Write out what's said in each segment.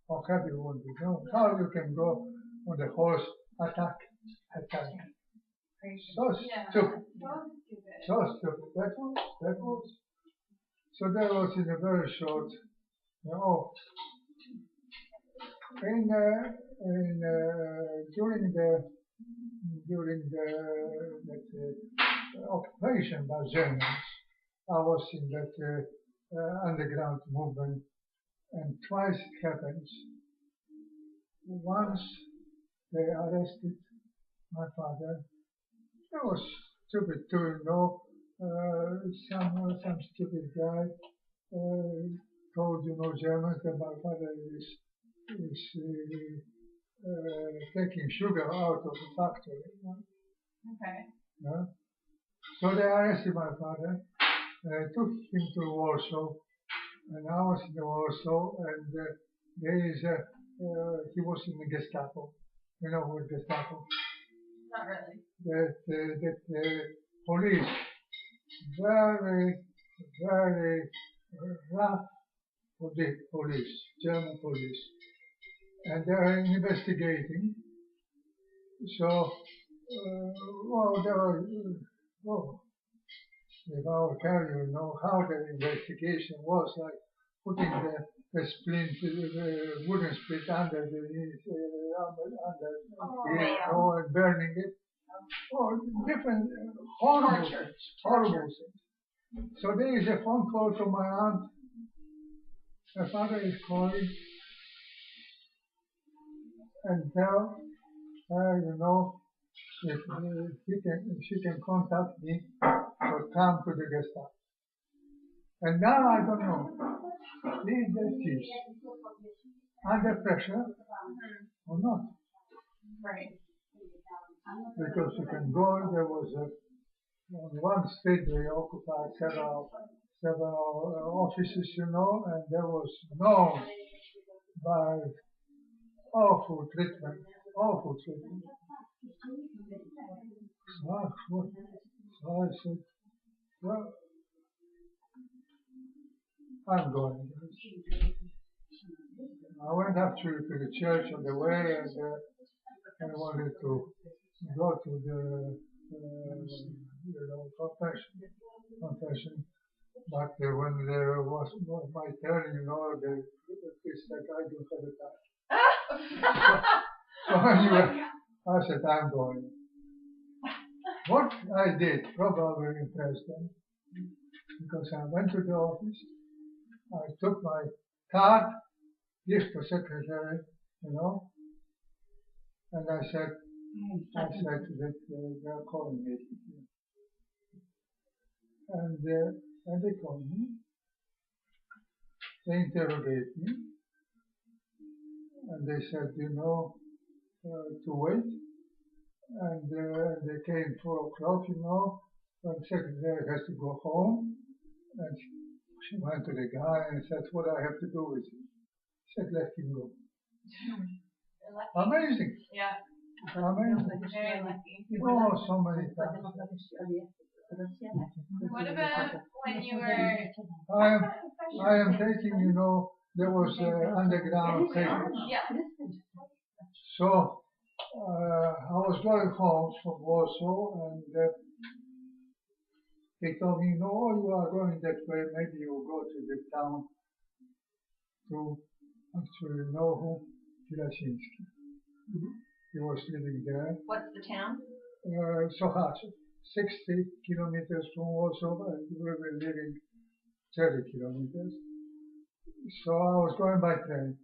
Or heavy wounded. No, how you can go on the horse attack? So stupid. So stupid. That was. So that was in a very short. Oh, during the occupation by Germans, I was in that underground movement, and twice it happens. Once they arrested my father. It was stupid too, you know. Some stupid guy told Germans that my father is taking sugar out of the factory. Okay. Yeah? So they arrested my father, took him to Warsaw, and I was in Warsaw, and he was in the Gestapo. You know what Gestapo? Not really. That police, very, very rough police, German police, and they are investigating. So, if I will tell you, how the investigation was, like putting the splint, the wooden splint under and burning it. Oh, different, horrible things. So there is a phone call from my aunt. Her father is calling and tell her, if she can contact me or come to the Gestapo. And now I don't know. Is the chief under pressure or not? Right. Because you can go, there was on one street they occupied several offices, and there was known by awful treatment. So I said, well, I'm going. I went up to the church on the way, and I wanted to go to the confession. But when there was my turn, the priest said, I don't have time. So anyway, I said, I'm going. What I did probably impressed them, because I went to the office, I took my card, give to secretary, and I said that they are calling me. And they called me, they interrogated me, and they said, to wait. And they came 4 o'clock, when secretary has to go home. And she went to the guy and said, what I have to do with him? He said, let him go. Amazing. Yeah. Amazing. Very lucky. Oh, so many times. What about when you were... I am taking, there was underground papers. Yeah. So I was going home from Warsaw, and they told me, no, you are going that way, maybe you go to the town to actually know who Pilasinski. He was living there. What's the town? Sochaczek, 60 kilometers from Warsaw, and we were living 30 kilometers. So I was going by train.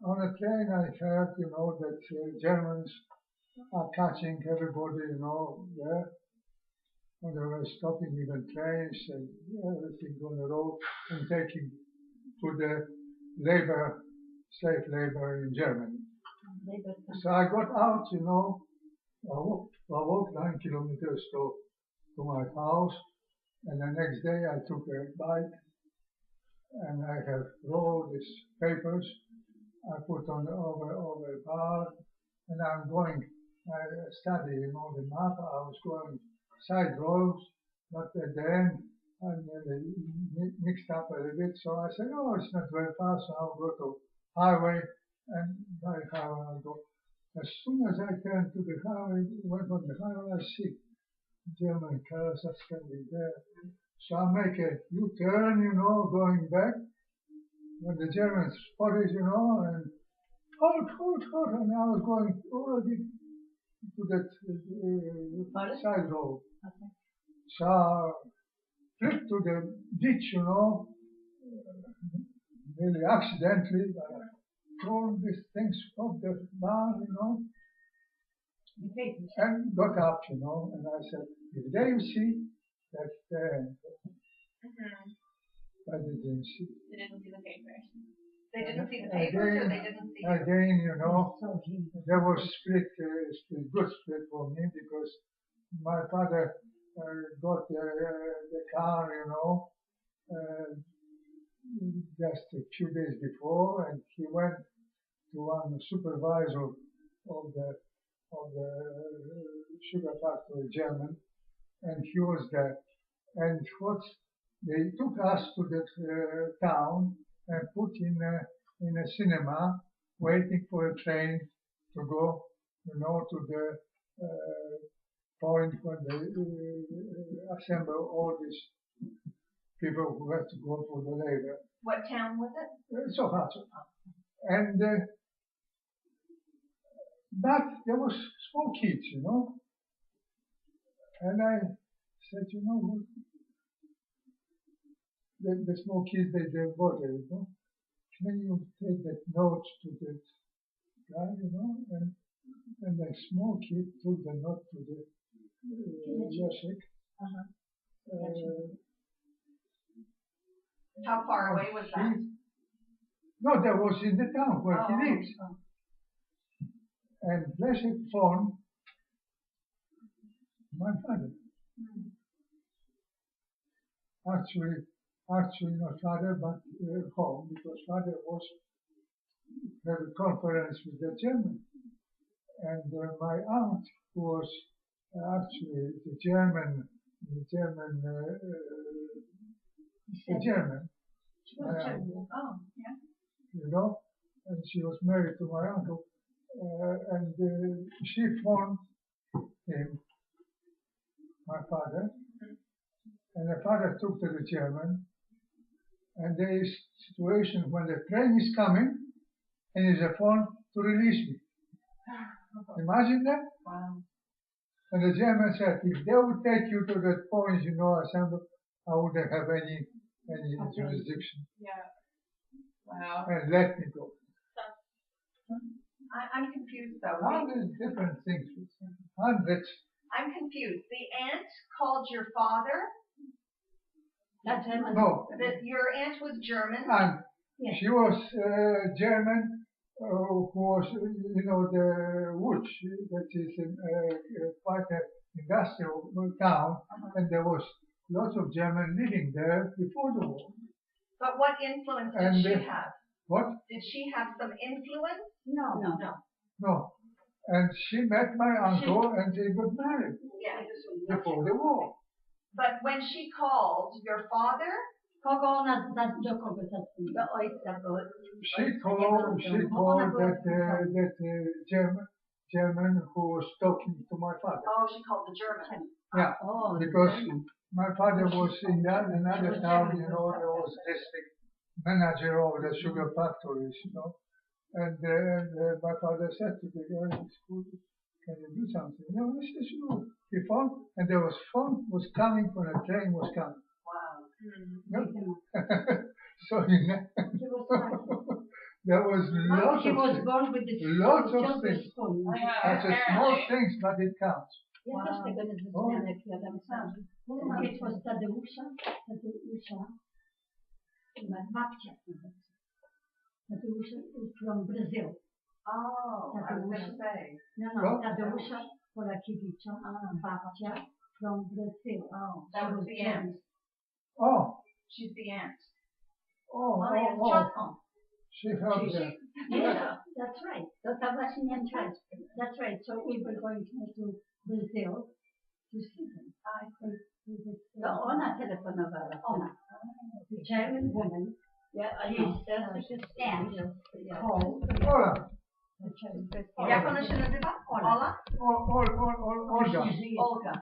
On the train I heard, that Germans are catching everybody, there. And they were stopping even trains and everything on the road and taking to the slave labor in Germany. So I got out, I walked 9 kilometers to my house, and the next day I took a bike and I have rolled these papers. I put on over a bar, and I'm going. I study, the map. I was going side roads, but at the end mixed up a little bit. So I said, oh, it's not very far, so I'll go to highway, and by highway I'll go. As soon as I turned to the highway, went on the highway, I see German cars are standing there. So I make a U-turn, going back. When the Germans spotted, and halt, and I was going already to that side road. Okay. So I flipped to the ditch, nearly accidentally. I thrown these things off the barn, Okay. and got up, and I said, if they see that Mm-hmm. but they didn't see. They didn't see the papers. They didn't see the papers, or they didn't see you? Again, So he, there was good split for me because my father got the car, just a few days before, and he went to one supervisor of the sugar factory, German, and he was there. And they took us to the town and put in a cinema, waiting for a train to go, to the point when they assemble all these people who have to go for the labor. What town was it? So hard. And but there was small kids, and I said, the small kids they voted, can you take that note to that guy, and the small kid took the note to the Leszek. How far away was that? No, that was in the town where he lives. And Leszek phoned my father. Actually not father, but home, because father was having a conference with the German. And my aunt, who was actually the German. She was German. Oh, yeah. And she was married to my uncle, and she phoned him, my father, and the father took to the German, and there is situation when the train is coming, and there's a phone to release me. Imagine that? Wow. And the German said, if they would take you to that point, assemble, I wouldn't have any jurisdiction. Yeah. Wow. And let me go. I'm confused though. Hundreds different things. Hundreds. I'm confused. The aunt called your father. That time, No. Your aunt was German. And yes. she was German, who was, the Łódź, that is quite an industrial town, and there was lots of German living there before the war. But what influence did she have? What? Did she have some influence? No. And she met my uncle, and they got married before the war. But when she called your father, Kogo ona do kogo zadzwoniła? Do ojca, bo She called that German who was talking to my father. oh, she called the German. Yeah, Oh, because my father was in another town, there was district manager of the sugar factories, and my father said to the guy, can you do something? No, he said, sure. He phoned, and there was phone was coming when a train was coming. Wow. So he was lucky. there was lots He of was things. born with the Lots of silver things. spoon. Such a small things, but it counts. Ja też tego nie zrozumiałam, jak jadam sam. It was Tadeusza, my babcia. Tadeusza is from Brazil. Oh, I was going to say. No, Tadeusza Polakiewicza, babcia from Brazil. Oh, that was the aunt. Oh. She's the aunt. Oh. She helped them. Yeah, that's right. That's right. So we were going to Brazil to see them. To ona telefonowała. Ona. The German woman Yeah, I used know. to stand called Ola. the German. Jak ona się nazywa? Ola? Olga. She is Olga.